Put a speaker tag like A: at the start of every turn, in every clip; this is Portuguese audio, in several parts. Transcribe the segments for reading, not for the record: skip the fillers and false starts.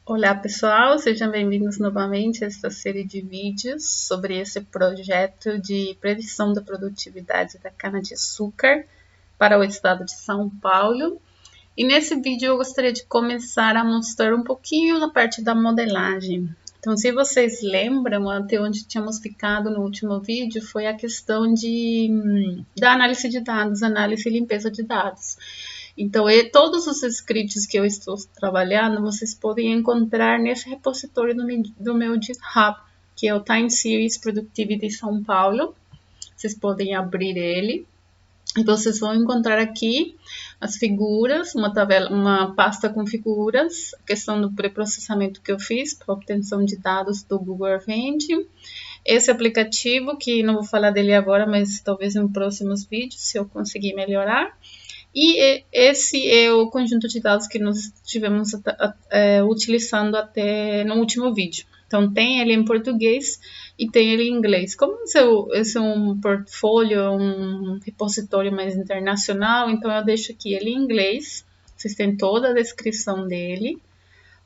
A: Olá pessoal, sejam bem-vindos novamente a esta série de vídeos sobre esse projeto de predição da produtividade da cana-de-açúcar para o estado de São Paulo. E nesse vídeo eu gostaria de começar a mostrar um pouquinho na parte da modelagem. Então, se vocês lembram, até onde tínhamos ficado no último vídeo, foi a questão da análise de dados, análise e limpeza de dados. Então, todos os scripts que eu estou trabalhando, vocês podem encontrar nesse repositório do meu GitHub, que é o Time Series Productivity São Paulo. Vocês podem abrir ele e vocês vão encontrar aqui as figuras, uma pasta com figuras, a questão do pré-processamento que eu fiz para obtenção de dados do Google Earth Engine. Esse aplicativo, que não vou falar dele agora, mas talvez em próximos vídeos, se eu conseguir melhorar. E esse é o conjunto de dados que nós estivemos utilizando até no último vídeo. Então, tem ele em português e tem ele em inglês. Como esse é um portfólio, um repositório mais internacional, então eu deixo aqui ele em inglês. Vocês têm toda a descrição dele.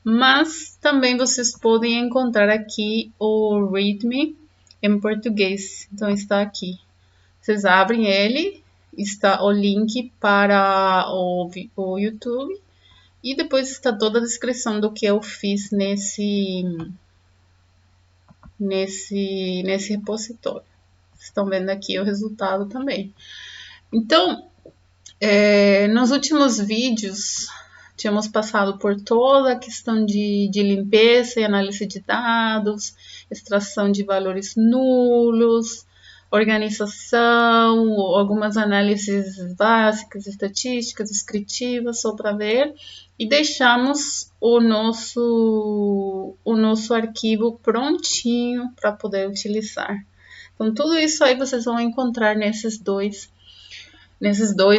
A: Mas também vocês podem encontrar aqui o README em português. Então, está aqui. Vocês abrem ele. Está o link para o YouTube e depois está toda a descrição do que eu fiz nesse repositório. Vocês estão vendo aqui o resultado também. Então, nos últimos vídeos, tínhamos passado por toda a questão de limpeza e análise de dados, extração de valores nulos, organização, algumas análises básicas, estatísticas, descritivas, só para ver, e deixamos o nosso arquivo prontinho para poder utilizar. Então, tudo isso aí vocês vão encontrar nesses dois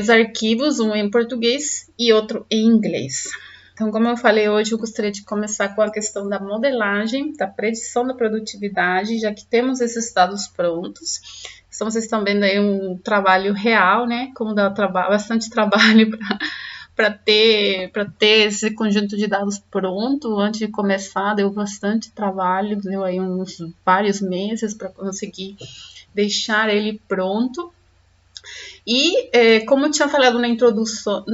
A: arquivos, um em português e outro em inglês. Então, como eu falei hoje, eu gostaria de começar com a questão da modelagem, da predição da produtividade, já que temos esses dados prontos. Então, vocês estão vendo aí um trabalho real, né? Como dá bastante trabalho para ter esse conjunto de dados pronto. Antes de começar, deu bastante trabalho, deu aí uns vários meses para conseguir deixar ele pronto. E, como eu tinha falado na introdução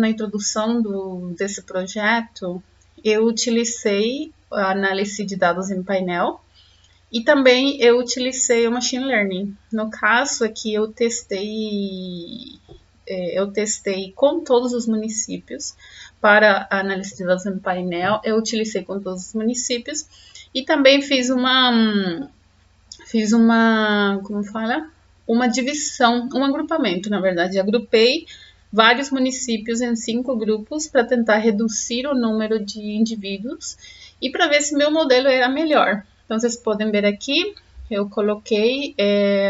A: desse projeto, eu utilizei a análise de dados em painel e também eu utilizei o Machine Learning. No caso aqui, eu testei com todos os municípios para a análise de dados em painel, eu utilizei com todos os municípios e também fiz uma divisão, um agrupamento, na verdade. Agrupei vários municípios em 5 grupos para tentar reduzir o número de indivíduos e para ver se meu modelo era melhor. Então, vocês podem ver aqui, eu coloquei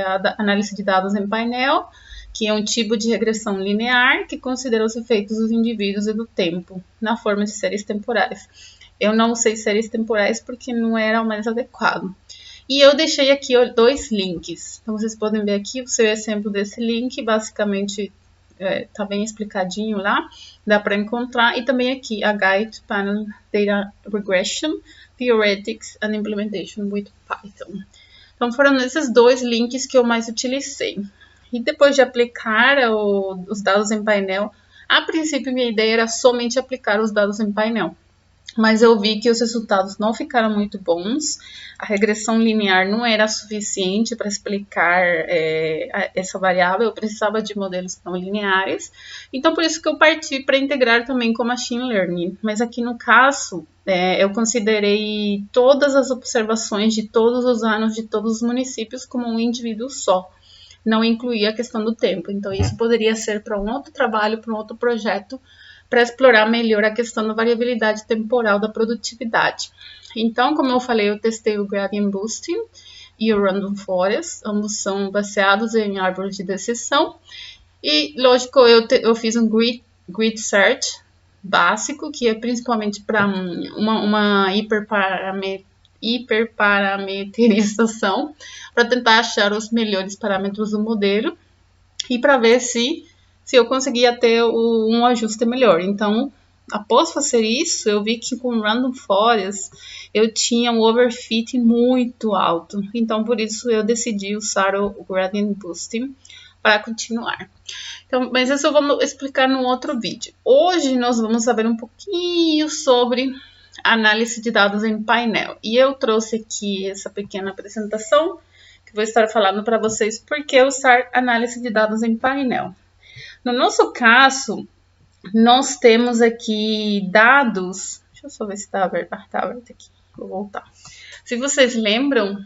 A: a análise de dados em painel, que é um tipo de regressão linear que considera os efeitos dos indivíduos e do tempo, na forma de séries temporais. Eu não usei séries temporais porque não era o mais adequado. E eu deixei aqui 2 links. Então, vocês podem ver aqui o seu exemplo desse link. Basicamente, está bem explicadinho lá. Dá para encontrar. E também aqui a Guide to Panel Data Regression, Theoretics and Implementation with Python. Então, foram esses 2 links que eu mais utilizei. E depois de aplicar os dados em painel, a princípio minha ideia era somente aplicar os dados em painel. Mas eu vi que os resultados não ficaram muito bons, a regressão linear não era suficiente para explicar essa variável, eu precisava de modelos não lineares, então por isso que eu parti para integrar também com Machine Learning. Mas aqui no caso, eu considerei todas as observações de todos os anos de todos os municípios como um indivíduo só, não incluía a questão do tempo, então isso poderia ser para um outro trabalho, para um outro projeto, para explorar melhor a questão da variabilidade temporal da produtividade. Então, como eu falei, eu testei o Gradient Boosting e o Random Forest, ambos são baseados em árvores de decisão. E, lógico, eu fiz um grid search básico, que é principalmente para uma hiperparametrização, para tentar achar os melhores parâmetros do modelo e para ver se eu conseguia ter um ajuste melhor. Então, após fazer isso, eu vi que com Random Forest eu tinha um overfit muito alto. Então, por isso eu decidi usar o Gradient Boosting para continuar. Então, mas isso eu vou explicar num outro vídeo. Hoje nós vamos saber um pouquinho sobre análise de dados em painel. E eu trouxe aqui essa pequena apresentação que vou estar falando para vocês por que usar análise de dados em painel. No nosso caso, nós temos aqui dados. Deixa eu só ver se está aberto. Está aberto aqui. Vou voltar. Se vocês lembram,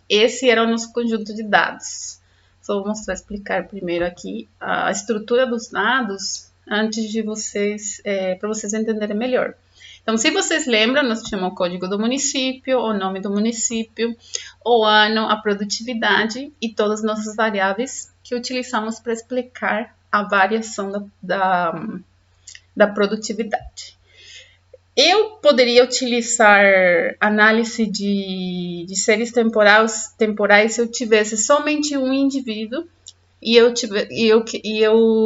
A: esse era o nosso conjunto de dados. Só vou mostrar, explicar primeiro aqui a estrutura dos dados antes de vocês, para vocês entenderem melhor. Então, se vocês lembram, nós tínhamos o código do município, o nome do município, o ano, a produtividade e todas as nossas variáveis que utilizamos para explicar a variação da produtividade. Eu poderia utilizar análise de séries temporais se eu tivesse somente um indivíduo e eu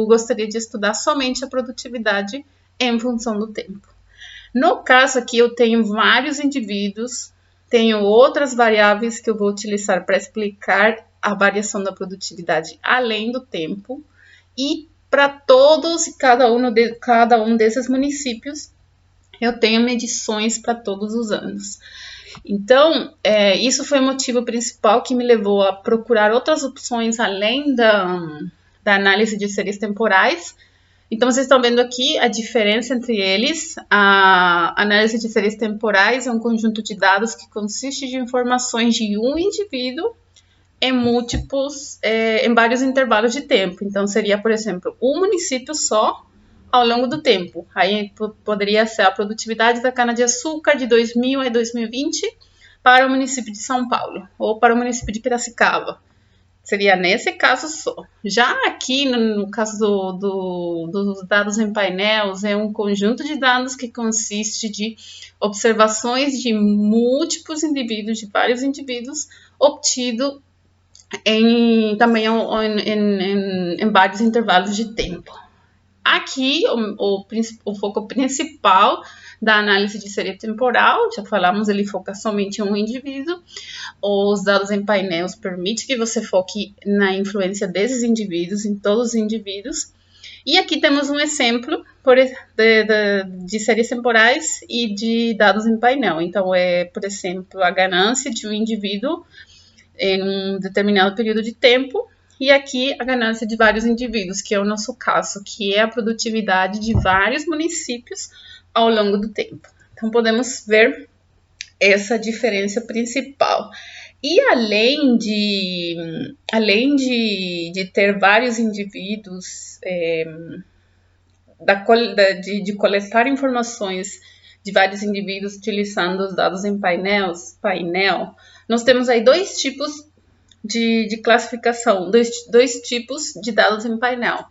A: gostaria de estudar somente a produtividade em função do tempo. No caso aqui, eu tenho vários indivíduos, tenho outras variáveis que eu vou utilizar para explicar a variação da produtividade além do tempo, e para todos e cada um desses municípios, eu tenho medições para todos os anos. Então, isso foi o motivo principal que me levou a procurar outras opções além da análise de séries temporais. Então, vocês estão vendo aqui a diferença entre eles. A análise de séries temporais é um conjunto de dados que consiste de informações de um indivíduo em vários intervalos de tempo. Então, seria, por exemplo, um município só ao longo do tempo. Aí poderia ser a produtividade da cana-de-açúcar de 2000 a 2020 para o município de São Paulo ou para o município de Piracicaba. Seria nesse caso só. Já aqui, no caso dos dados em painéis, é um conjunto de dados que consiste de observações de múltiplos indivíduos, de vários indivíduos, obtido também em vários intervalos de tempo. Aqui, o foco principal da análise de série temporal, já falamos, ele foca somente em um indivíduo. Os dados em painéis permitem que você foque na influência desses indivíduos, em todos os indivíduos. E aqui temos um exemplo de séries temporais e de dados em painel. Então, por exemplo, a ganância de um indivíduo em um determinado período de tempo. E aqui a ganância de vários indivíduos, que é o nosso caso, que é a produtividade de vários municípios ao longo do tempo. Então, podemos ver essa diferença principal. E além de ter vários indivíduos, de coletar informações de vários indivíduos utilizando os dados em painel, nós temos aí dois tipos de classificação, dois tipos de dados em painel.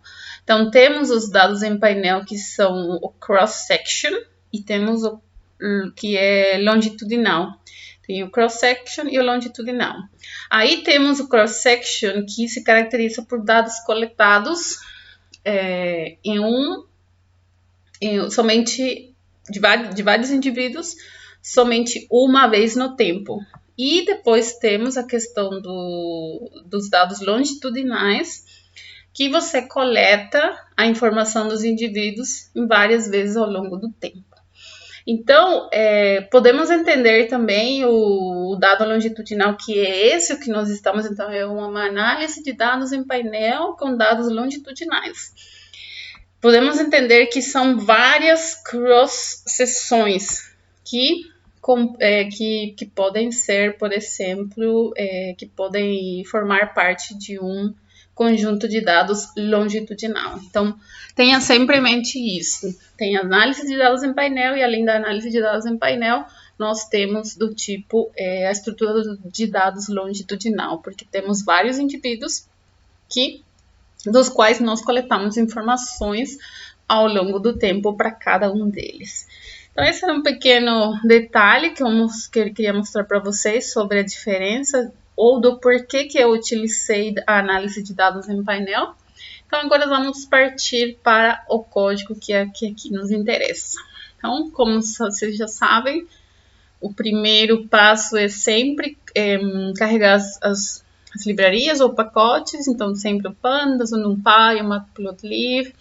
A: Então, temos os dados em painel que são o cross-section e temos o que é longitudinal. Tem o cross-section e o longitudinal. Aí temos o cross-section que se caracteriza por dados coletados somente de vários indivíduos, somente uma vez no tempo. E depois temos a questão dos dados longitudinais, que você coleta a informação dos indivíduos em várias vezes ao longo do tempo. Então, podemos entender também o dado longitudinal, que é esse o que nós estamos, então, é uma análise de dados em painel com dados longitudinais. Podemos entender que são várias cross-seções que podem ser, por exemplo, que podem formar parte de um conjunto de dados longitudinal. Então, tenha sempre em mente isso. Tem análise de dados em painel e, além da análise de dados em painel, nós temos do tipo a estrutura de dados longitudinal, porque temos vários indivíduos dos quais nós coletamos informações ao longo do tempo para cada um deles. Então, esse era um pequeno detalhe que eu queria mostrar para vocês sobre a diferença ou do porquê que eu utilizei a análise de dados em painel. Então, agora vamos partir para o código que aqui nos interessa. Então, como vocês já sabem, o primeiro passo é sempre carregar as livrarias ou pacotes, então sempre o Pandas, o NumPy, o Matplotlib.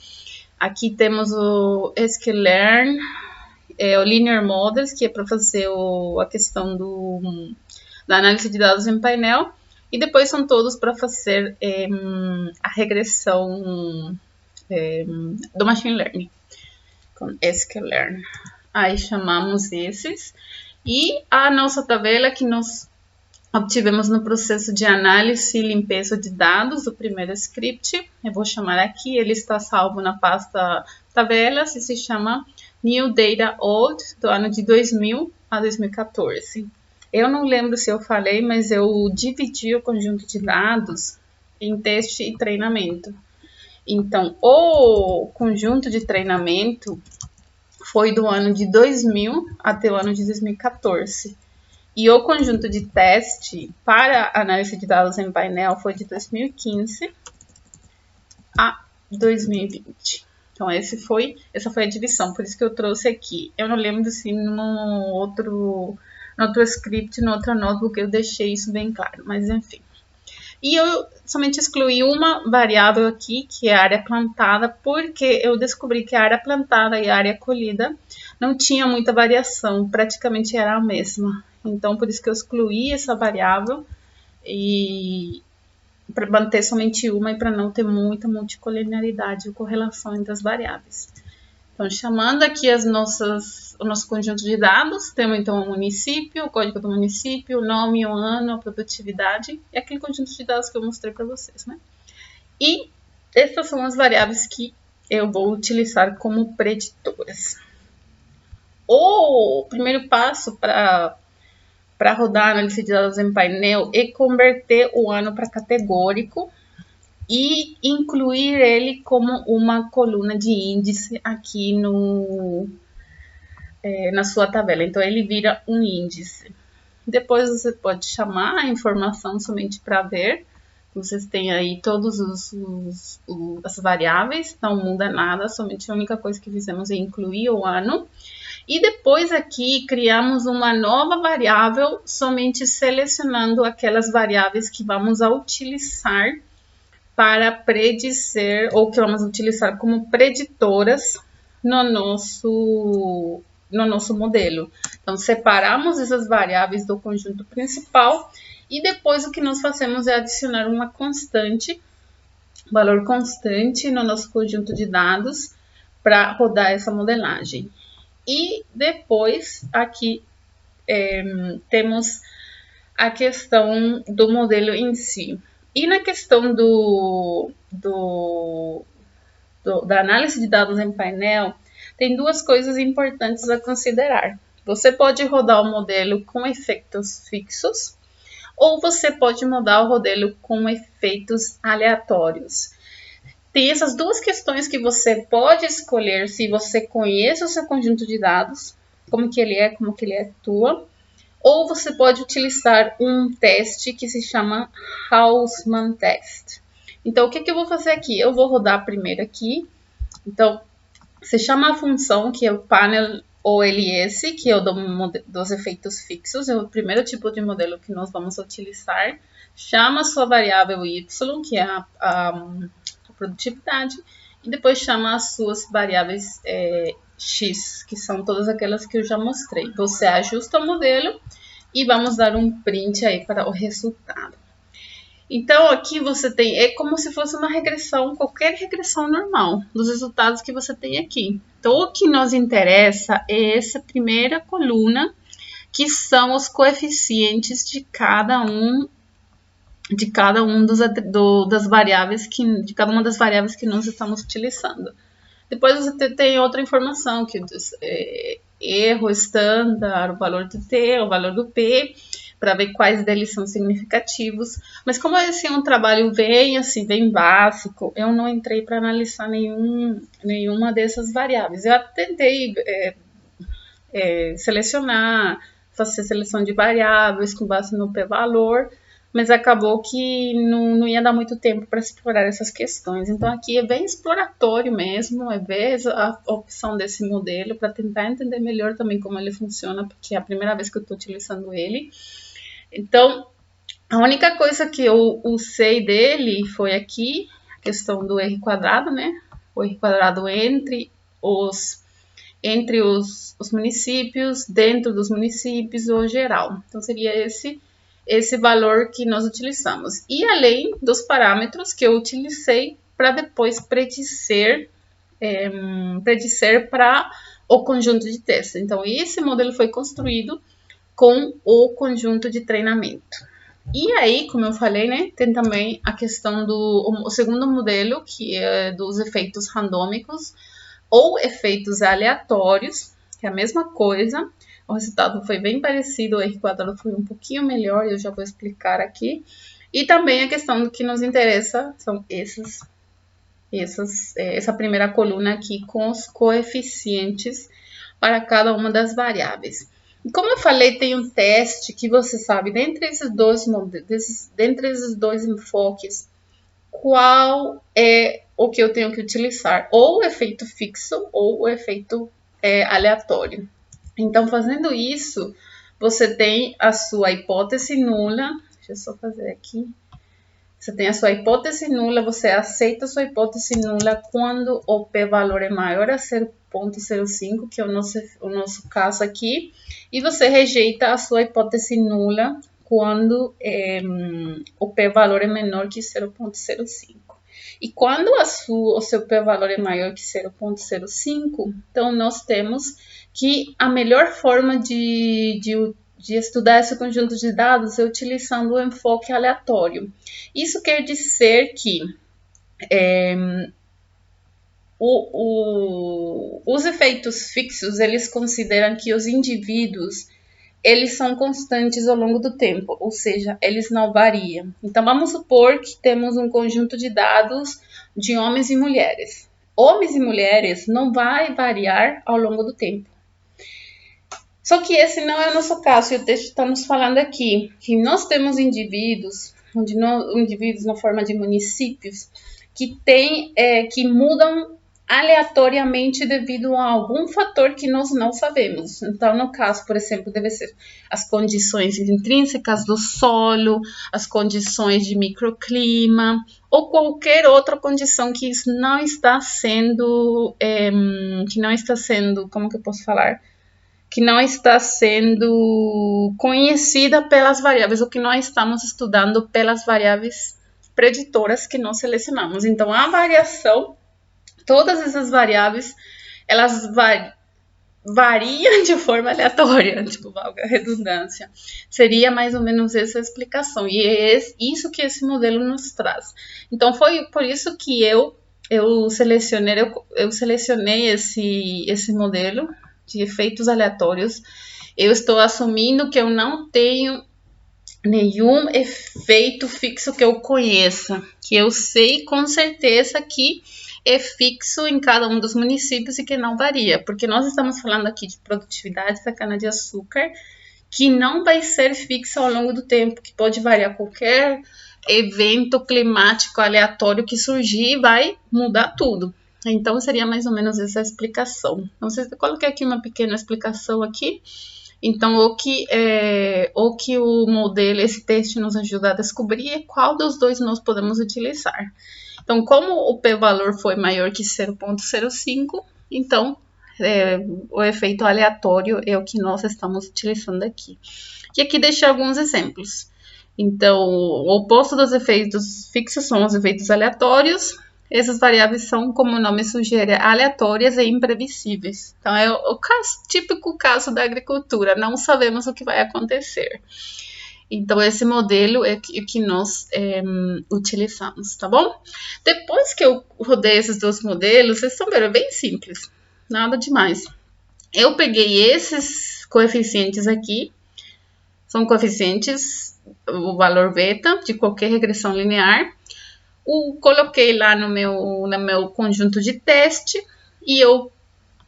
A: Aqui temos o sklearn, o Linear Models, que é para fazer a questão da análise de dados em painel, e depois são todos para fazer a regressão do Machine Learning, com sklearn. Aí chamamos esses, e a nossa tabela que nós obtivemos no processo de análise e limpeza de dados, o primeiro script, eu vou chamar aqui, ele está salvo na pasta tabelas e se chama New Data Old, do ano de 2000 a 2014. Eu não lembro se eu falei, mas eu dividi o conjunto de dados em teste e treinamento. Então, o conjunto de treinamento foi do ano de 2000 até o ano de 2014. E o conjunto de teste para análise de dados em painel foi de 2015 a 2020. Então, essa foi a divisão, por isso que eu trouxe aqui. Eu não lembro se no outro script, no outro notebook, eu deixei isso bem claro, mas enfim. E eu somente excluí uma variável aqui, que é a área plantada, porque eu descobri que a área plantada e a área colhida não tinha muita variação, praticamente era a mesma. Então, por isso que eu excluí essa variável e para manter somente uma e para não ter muita multicolinialidade ou correlação entre as variáveis. Então, chamando aqui o nosso conjunto de dados, temos então o município, o código do município, o nome, o ano, a produtividade e aquele conjunto de dados que eu mostrei para vocês, né? E essas são as variáveis que eu vou utilizar como preditoras. O primeiro passo para rodar a análise de dados em painel é converter o ano para categórico e incluir ele como uma coluna de índice aqui na sua tabela. Então, ele vira um índice. Depois você pode chamar a informação somente para ver. Vocês têm aí todas as variáveis, não muda nada, somente a única coisa que fizemos é incluir o ano. E depois aqui criamos uma nova variável, somente selecionando aquelas variáveis que vamos utilizar para predizer, ou que vamos utilizar como preditoras no nosso modelo. Então, separamos essas variáveis do conjunto principal e depois o que nós fazemos é adicionar uma constante, valor constante no nosso conjunto de dados para rodar essa modelagem. E depois aqui temos a questão do modelo em si. E na questão da análise de dados em painel, tem duas coisas importantes a considerar. Você pode rodar o modelo com efeitos fixos, ou você pode mudar o modelo com efeitos aleatórios. Tem essas duas questões que você pode escolher se você conhece o seu conjunto de dados, como que ele atua, ou você pode utilizar um teste que se chama Hausmann Test. Então, o que eu vou fazer aqui? Eu vou rodar primeiro aqui. Então, você chama a função, que é o panel OLS, que é o dos efeitos fixos, é o primeiro tipo de modelo que nós vamos utilizar. Chama a sua variável y, que é a produtividade, e depois chama as suas variáveis x, que são todas aquelas que eu já mostrei. Você ajusta o modelo e vamos dar um print aí para o resultado. Então, aqui você tem, é como se fosse uma regressão, qualquer regressão normal, dos resultados que você tem aqui. Então, o que nos interessa é essa primeira coluna, que são os coeficientes de cada um das variáveis de cada uma das variáveis que nós estamos utilizando. Depois você tem outra informação, que erro, estándar, o valor do T, o valor do P, para ver quais deles são significativos. Mas como esse é um trabalho bem básico, eu não entrei para analisar nenhuma dessas variáveis. Eu tentei selecionar, fazer seleção de variáveis com base no p-valor, mas acabou que não ia dar muito tempo para explorar essas questões. Então aqui é bem exploratório mesmo, é ver a opção desse modelo para tentar entender melhor também como ele funciona, porque é a primeira vez que eu estou utilizando ele. Então, a única coisa que eu usei dele foi aqui, a questão do R quadrado, né? O R quadrado entre os municípios, dentro dos municípios ou geral. Então, seria esse valor que nós utilizamos. E além dos parâmetros que eu utilizei para depois predizer para o conjunto de testes. Então, esse modelo foi construído com o conjunto de treinamento. E aí, como eu falei, né, tem também a questão do segundo modelo, que é dos efeitos randômicos ou efeitos aleatórios, que é a mesma coisa. O resultado foi bem parecido, o R quadrado foi um pouquinho melhor, eu já vou explicar aqui. E também a questão do que nos interessa são essa primeira coluna aqui com os coeficientes para cada uma das variáveis. E como eu falei, tem um teste que você sabe, dentre esses dois enfoques, qual é o que eu tenho que utilizar, ou o efeito fixo ou o efeito aleatório. Então, fazendo isso, você tem a sua hipótese nula. Deixa eu só fazer aqui. Você tem a sua hipótese nula, você aceita a sua hipótese nula quando o p-valor é maior a 0,05, que é o nosso caso aqui, e você rejeita a sua hipótese nula quando o p-valor é menor que 0,05. E quando o seu p-valor é maior que 0,05, então nós temos que a melhor forma de estudar esse conjunto de dados é utilizando o enfoque aleatório. Isso quer dizer que os efeitos fixos, eles consideram que os indivíduos, eles são constantes ao longo do tempo, ou seja, eles não variam. Então, vamos supor que temos um conjunto de dados de homens e mulheres. Homens e mulheres não vai variar ao longo do tempo. Só que esse não é o nosso caso, e o texto está nos falando aqui que nós temos indivíduos na forma de municípios que mudam aleatoriamente devido a algum fator que nós não sabemos. Então, no caso, por exemplo, deve ser as condições intrínsecas do solo, as condições de microclima ou qualquer outra condição que não está sendo, como que eu posso falar? Que não está sendo conhecida pelas variáveis, ou que nós estamos estudando pelas variáveis preditoras que nós selecionamos. Então, a variação, todas essas variáveis, elas variam de forma aleatória, tipo, valga a redundância. Seria mais ou menos essa a explicação, e é isso que esse modelo nos traz. Então, foi por isso que eu selecionei esse modelo de efeitos aleatórios. Eu estou assumindo que eu não tenho nenhum efeito fixo que eu conheça, que eu sei com certeza que é fixo em cada um dos municípios e que não varia, porque nós estamos falando aqui de produtividade da cana-de-açúcar, que não vai ser fixo ao longo do tempo, que pode variar qualquer evento climático aleatório que surgir e vai mudar tudo. Então, seria mais ou menos essa explicação. Então, eu coloquei aqui uma pequena explicação aqui. Então, o que o modelo, esse teste nos ajuda a descobrir é qual dos dois nós podemos utilizar. Então, como o p-valor foi maior que 0,05, então, o efeito aleatório é o que nós estamos utilizando aqui. E aqui deixei alguns exemplos. Então, o oposto dos efeitos fixos são os efeitos aleatórios. Essas variáveis são, como o nome sugere, aleatórias e imprevisíveis. Então, é o típico caso da agricultura, não sabemos o que vai acontecer. Então, esse modelo é o que nós utilizamos, tá bom? Depois que eu rodei esses dois modelos, vocês estão vendo, é bem simples, nada demais. Eu peguei esses coeficientes aqui, são coeficientes, o valor beta de qualquer regressão linear. Coloquei lá no meu conjunto de teste e eu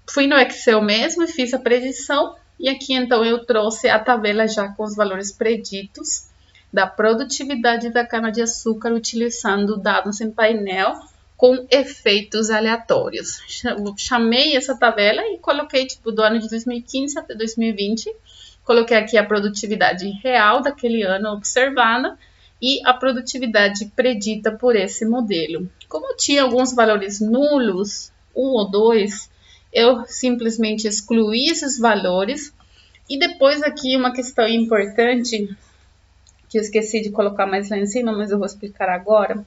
A: fui no Excel mesmo e fiz a predição. E aqui, então, eu trouxe a tabela já com os valores preditos da produtividade da cana-de-açúcar utilizando dados em painel com efeitos aleatórios. Chamei essa tabela e coloquei tipo do ano de 2015 até 2020. Coloquei aqui a produtividade real daquele ano observada e a produtividade predita por esse modelo. Como tinha alguns valores nulos, 1 ou 2, eu simplesmente excluí esses valores. E depois aqui uma questão importante, que eu esqueci de colocar mais lá em cima, mas eu vou explicar agora.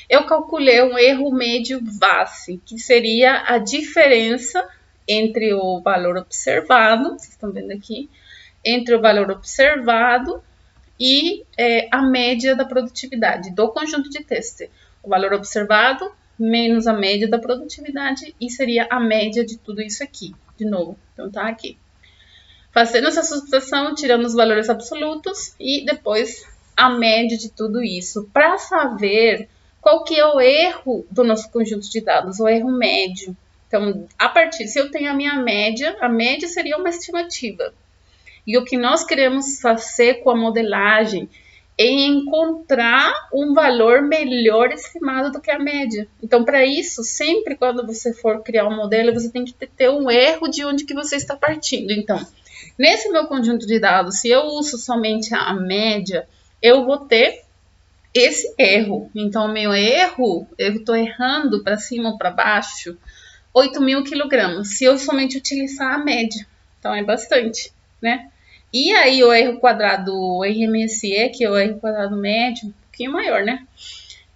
A: Eu calculei um erro médio VASI, que seria a diferença entre o valor observado, vocês estão vendo aqui, entre o valor observado e a média da produtividade do conjunto de teste. O valor observado menos a média da produtividade e seria a média de tudo isso aqui, de novo. Então tá aqui. Fazendo essa subtração, tiramos os valores absolutos e depois a média de tudo isso, para saber qual que é o erro do nosso conjunto de dados, o erro médio. Então, a partir, se eu tenho a minha média, a média seria uma estimativa. E o que nós queremos fazer com a modelagem é encontrar um valor melhor estimado do que a média. Então, para isso, sempre quando você for criar um modelo, você tem que ter um erro de onde que você está partindo. Então, nesse meu conjunto de dados, se eu uso somente a média, eu vou ter esse erro. Então, o meu erro, eu estou errando para cima ou para baixo, 8.000 quilogramas, se eu somente utilizar a média. Então, é bastante, né? E aí, o erro quadrado, o RMSE, que é o erro quadrado médio, um pouquinho maior, né?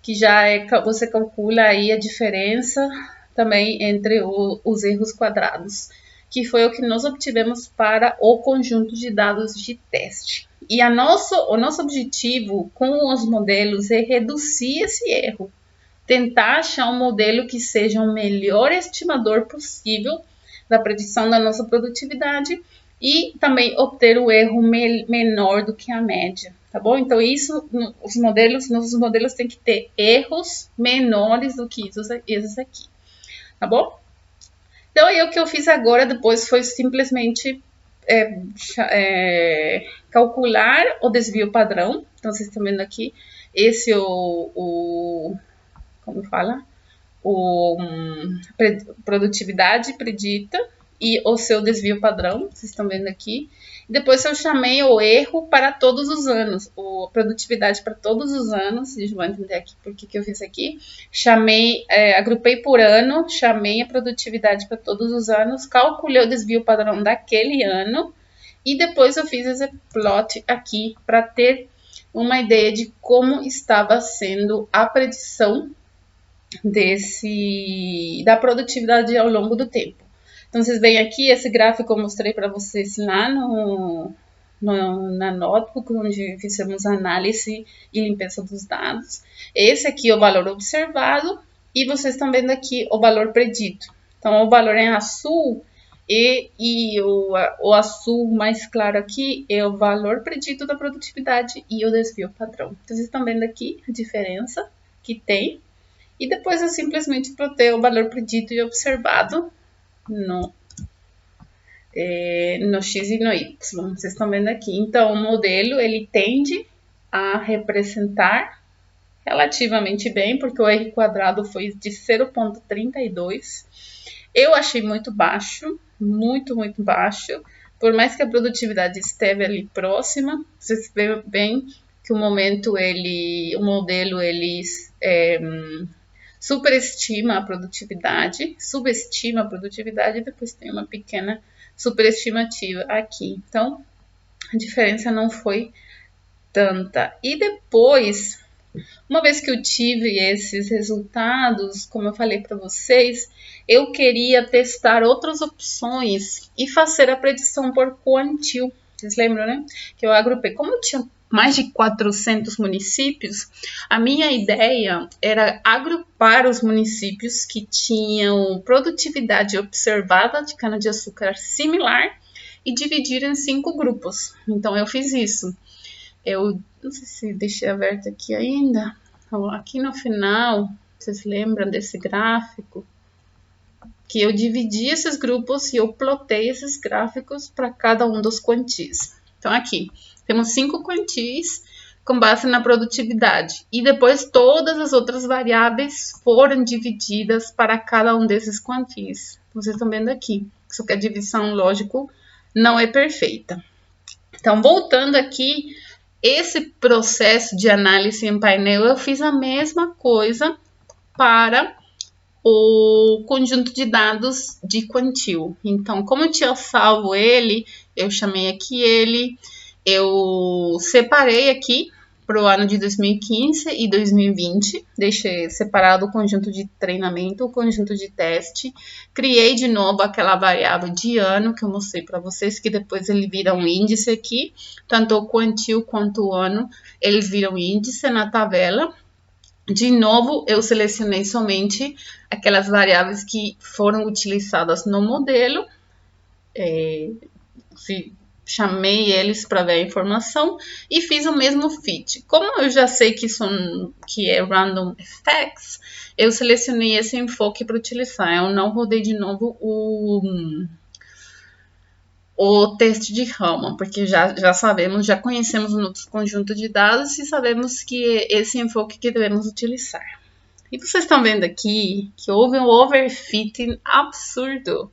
A: Que já você calcula aí a diferença também entre os erros quadrados, que foi o que nós obtivemos para o conjunto de dados de teste. E o nosso objetivo com os modelos é reduzir esse erro, tentar achar um modelo que seja o melhor estimador possível da predição da nossa produtividade e também obter o erro menor do que a média, tá bom? Então, isso, nossos modelos têm que ter erros menores do que esses aqui, tá bom? Então, aí o que eu fiz agora depois foi simplesmente calcular o desvio padrão. Então, vocês estão vendo aqui, esse é como fala? Produtividade predita e o seu desvio padrão, vocês estão vendo aqui. Depois eu chamei o erro para todos os anos, a produtividade para todos os anos, vocês vão entender aqui por que eu fiz aqui. Chamei, agrupei por ano, chamei a produtividade para todos os anos, calculei o desvio padrão daquele ano e depois eu fiz esse plot aqui para ter uma ideia de como estava sendo a predição da produtividade ao longo do tempo. Então, vocês veem aqui, esse gráfico eu mostrei para vocês lá na notebook, onde fizemos análise e limpeza dos dados. Esse aqui é o valor observado e vocês estão vendo aqui o valor predito. Então, o valor em azul e o azul mais claro aqui é o valor predito da produtividade e o desvio padrão. Então, vocês estão vendo aqui a diferença que tem. E depois eu simplesmente plotei o valor predito e observado no X e no Y. Vocês estão vendo aqui. Então, o modelo, ele tende a representar relativamente bem, porque o R quadrado foi de 0,32. Eu achei muito baixo, muito baixo. Por mais que a produtividade esteve ali próxima, vocês veem bem que o modelo, ele superestima a produtividade, subestima a produtividade e depois tem uma pequena superestimativa aqui. Então, a diferença não foi tanta. E depois, uma vez que eu tive esses resultados, como eu falei para vocês, eu queria testar outras opções e fazer a predição por quantil. Vocês lembram, né? Que eu agrupei. Como eu tinha mais de 400 municípios, a minha ideia era agrupar os municípios que tinham produtividade observada de cana-de-açúcar similar e dividir em 5 grupos. Então, eu fiz isso. Eu não sei se deixei aberto aqui ainda. Aqui no final, vocês lembram desse gráfico? Que eu dividi esses grupos e eu plotei esses gráficos para cada um dos quantis. Então, aqui temos 5 quantis com base na produtividade. E depois todas as outras variáveis foram divididas para cada um desses quantis. Vocês estão vendo aqui. Só que a divisão, lógico, não é perfeita. Então, voltando aqui, esse processo de análise em painel, eu fiz a mesma coisa para o conjunto de dados de quantil. Então, como eu tinha salvo ele, eu chamei aqui ele, eu separei aqui para o ano de 2015 e 2020, deixei separado o conjunto de treinamento, o conjunto de teste, criei de novo aquela variável de ano que eu mostrei para vocês, que depois ele vira um índice aqui, tanto o quantil quanto o ano, eles viram índice na tabela. De novo, eu selecionei somente aquelas variáveis que foram utilizadas no modelo, chamei eles para ver a informação e fiz o mesmo fit. Como eu já sei que é random effects, eu selecionei esse enfoque para utilizar. Eu não rodei de novo o teste de Raman, porque já sabemos, já conhecemos o nosso conjunto de dados e sabemos que é esse enfoque que devemos utilizar. E vocês estão vendo aqui que houve um overfitting absurdo.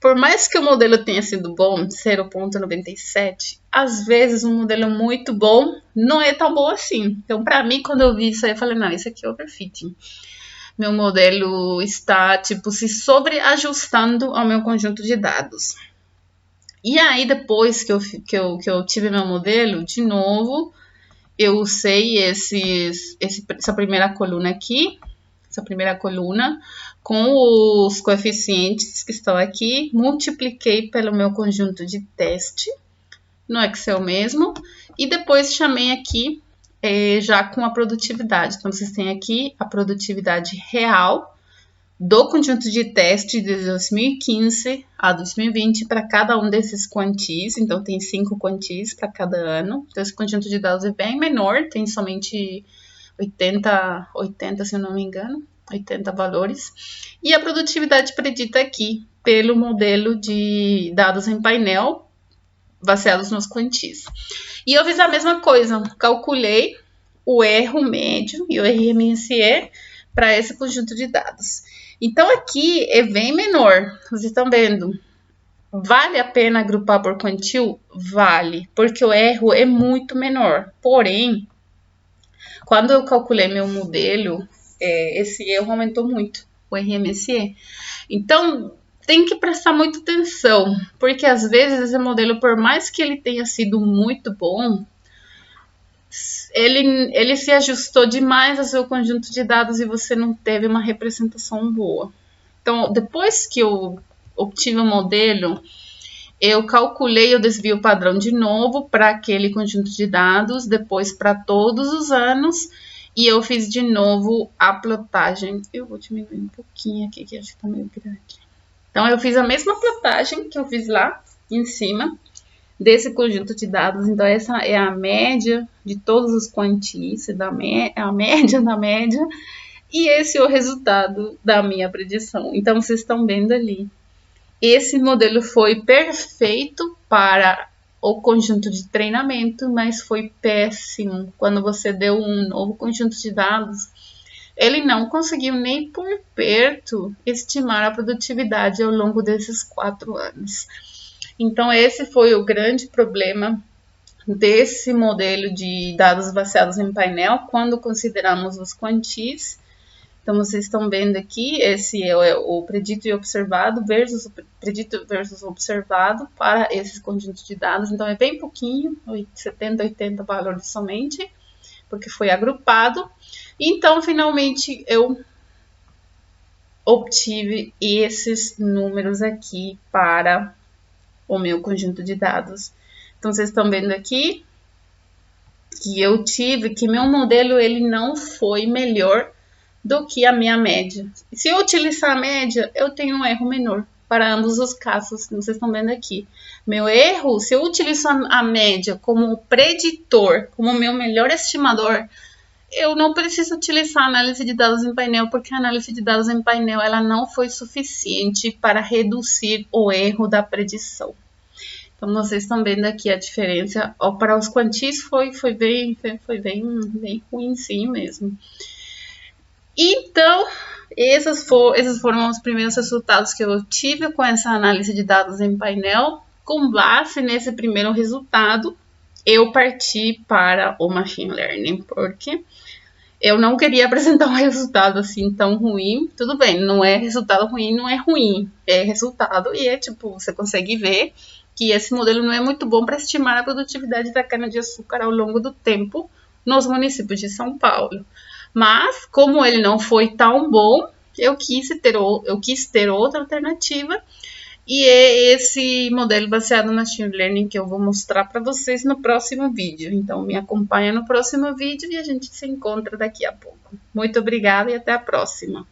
A: Por mais que o modelo tenha sido bom, 0,97, às vezes um modelo muito bom não é tão bom assim. Então, para mim, quando eu vi isso aí, eu falei, não, isso aqui é overfitting. Meu modelo está, tipo, se sobreajustando ao meu conjunto de dados. E aí, depois que eu tive meu modelo, de novo, eu usei essa primeira coluna aqui, essa primeira coluna, com os coeficientes que estão aqui, multipliquei pelo meu conjunto de teste, no Excel mesmo, e depois chamei aqui já com a produtividade. Então, vocês têm aqui a produtividade real do conjunto de teste de 2015 a 2020 para cada um desses quantis. Então, tem 5 quantis para cada ano. Então, esse conjunto de dados é bem menor, tem somente 80, se eu não me engano, 80 valores. E a produtividade predita aqui pelo modelo de dados em painel, baseados nos quantis. E eu fiz a mesma coisa, calculei o erro médio e o RMSE para esse conjunto de dados. Então, aqui é bem menor, vocês estão vendo. Vale a pena agrupar por quantil? Vale, porque o erro é muito menor. Porém, quando eu calculei meu modelo, esse erro aumentou muito, o RMSE. Então, tem que prestar muita atenção, porque às vezes esse modelo, por mais que ele tenha sido muito bom, ele se ajustou demais ao seu conjunto de dados e você não teve uma representação boa. Então, depois que eu obtive o modelo, eu calculei o desvio padrão de novo para aquele conjunto de dados, depois para todos os anos, e eu fiz de novo a plotagem. Eu vou diminuir um pouquinho aqui, que acho que está meio grande. Então, eu fiz a mesma plotagem que eu fiz lá em cima, desse conjunto de dados. Então, essa é a média de todos os quantis, a média da média, e esse é o resultado da minha predição. Então, vocês estão vendo ali. Esse modelo foi perfeito para o conjunto de treinamento, mas foi péssimo quando você deu um novo conjunto de dados. Ele não conseguiu nem por perto estimar a produtividade ao longo desses 4 anos. Então, esse foi o grande problema desse modelo de dados baseados em painel, quando consideramos os quantis. Então, vocês estão vendo aqui, esse é o predito e observado versus o predito versus observado para esse conjunto de dados. Então, é bem pouquinho, 70, 80 valores somente, porque foi agrupado. Então, finalmente, eu obtive esses números aqui para o meu conjunto de dados. Então, vocês estão vendo aqui que eu tive, que meu modelo ele não foi melhor do que a minha média. Se eu utilizar a média, eu tenho um erro menor para ambos os casos. Vocês estão vendo aqui. Meu erro, se eu utilizar a média como preditor, como meu melhor estimador, eu não preciso utilizar a análise de dados em painel, porque a análise de dados em painel ela não foi suficiente para reduzir o erro da predição. Então, vocês estão vendo aqui a diferença. Ó, para os quantis foi bem ruimzinho mesmo. Então, esses foram os primeiros resultados que eu tive com essa análise de dados em painel. Com base nesse primeiro resultado, eu parti para o Machine Learning, porque eu não queria apresentar um resultado assim tão ruim. Tudo bem, não é resultado ruim, não é ruim. É resultado e é tipo, você consegue ver que esse modelo não é muito bom para estimar a produtividade da cana-de-açúcar ao longo do tempo nos municípios de São Paulo. Mas, como ele não foi tão bom, eu quis ter outra alternativa. E é esse modelo baseado no Machine Learning que eu vou mostrar para vocês no próximo vídeo. Então, me acompanha no próximo vídeo e a gente se encontra daqui a pouco. Muito obrigada e até a próxima.